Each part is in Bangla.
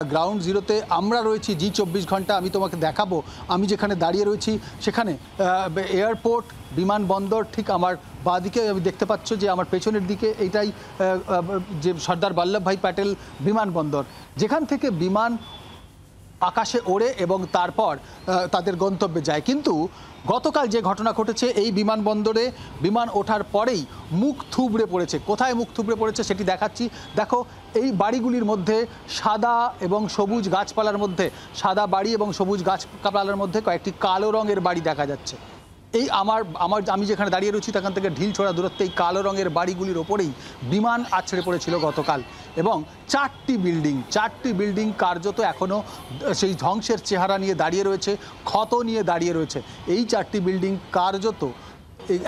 গ্রাউন্ড জিরোতে আমরা রয়েছি জি24 ঘন্টা। আমি তোমাকে দেখাবো আমি যেখানে দাঁড়িয়ে রয়েছি সেখানে এয়ারপোর্ট বিমানবন্দর ঠিক আমার বাঁদিকে আমি দেখতে পাচ্ছ যে আমার পেছনের দিকে এইটাই যে সর্দার বল্লভভাই প্যাটেল বিমানবন্দর, যেখান থেকে বিমান আকাশে ওড়ে এবং তারপর তাদের গন্তব্যে যায়। কিন্তু গতকাল যে ঘটনা ঘটেছে এই বিমানবন্দরে বিমান ওঠার পরেই মুখ থুবড়ে পড়েছে। কোথায় মুখ থুবড়ে পড়েছে সেটি দেখাচ্ছি। দেখো, এই বাড়িগুলির মধ্যে সাদা এবং সবুজ গাছপালার মধ্যে, সাদা বাড়ি এবং সবুজ গাছপালার মধ্যে কয়েকটি কালো রঙের বাড়ি দেখা যাচ্ছে। এই আমি যেখানে দাঁড়িয়ে রয়েছি সেখান থেকে ঢিল ছোড়া দূরত্বে এই কালো রঙের বাড়িগুলির ওপরেই বিমান আছড়ে পড়েছিল গতকাল। এবং চারটি বিল্ডিং কার্যত এখনও সেই ধ্বংসের চেহারা নিয়ে দাঁড়িয়ে রয়েছে, ক্ষত নিয়ে দাঁড়িয়ে রয়েছে। এই চারটি বিল্ডিং কার্যত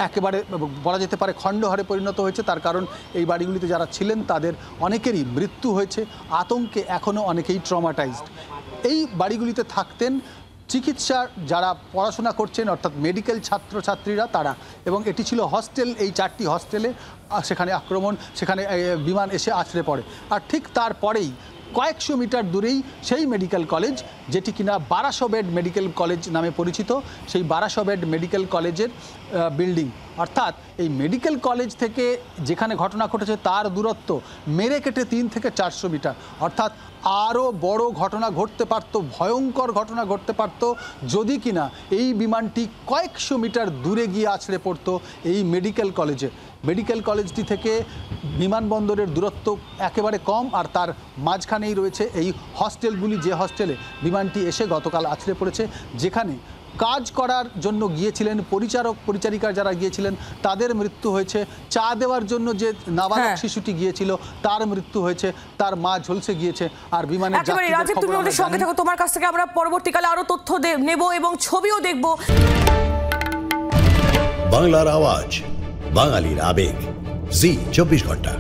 একেবারে বলা যেতে পারে খণ্ডহারে পরিণত হয়েছে। তার কারণ এই বাড়িগুলিতে যারা ছিলেন তাদের অনেকেরই মৃত্যু হয়েছে, আতঙ্কে এখনও অনেকেই ট্রমাটাইজড। এই বাড়িগুলিতে থাকতেন চিকিৎসা যারা পড়াশোনা করছেন অর্থাৎ মেডিকেল ছাত্রছাত্রীরা তারা, এবং এটি ছিল হস্টেল। এই চারটি হস্টেলে সেখানে সেখানে বিমান এসে আছড়ে পড়ে। আর ঠিক তারপরেই কয়েকশো মিটার দূরেই সেই মেডিকেল কলেজ, যেটি কিনা 1200 বেড মেডিকেল কলেজ নামে পরিচিত, সেই 1200 বেড মেডিকেল কলেজের বিল্ডিং। অর্থাৎ এই মেডিকেল কলেজ থেকে যেখানে ঘটনা ঘটেছে তার দূরত্ব মেরে কেটে 300 থেকে 400 মিটার। অর্থাৎ আরও বড় ঘটনা ঘটতে পারত, ভয়ঙ্কর ঘটনা ঘটতে পারত যদি কিনা এই বিমানটি কয়েকশো মিটার দূরে গিয়ে আছড়ে পড়তো এই মেডিকেল কলেজে। মেডিকেল কলেজটি থেকে বিমানবন্দরের দূরত্ব একেবারে কম, আর তার মাঝখানেই রয়েছে এই হস্টেলগুলি, যে হস্টেলে বিমানটি এসে গতকাল আছড়ে পড়েছে, যেখানে কাজ করার জন্য গিয়েছিলেন পরিচারিকা যারা গিয়েছিলেন তাদের মৃত্যু হয়েছে। চা দেওয়ার জন্য যে নাবালক শিশুটি গিয়েছিল তার মৃত্যু হয়েছে, তার মা ঝলসে গিয়েছে। আর বিমানের রাজীব, তুমি আমাদের সঙ্গে থাকো, তোমার কাছ থেকে আমরা পরবর্তীকালে আরো তথ্য নেব এবং ছবিও দেখব। বাংলার আওয়াজ, বাঙালির আবেগ, জি24 ঘন্টা।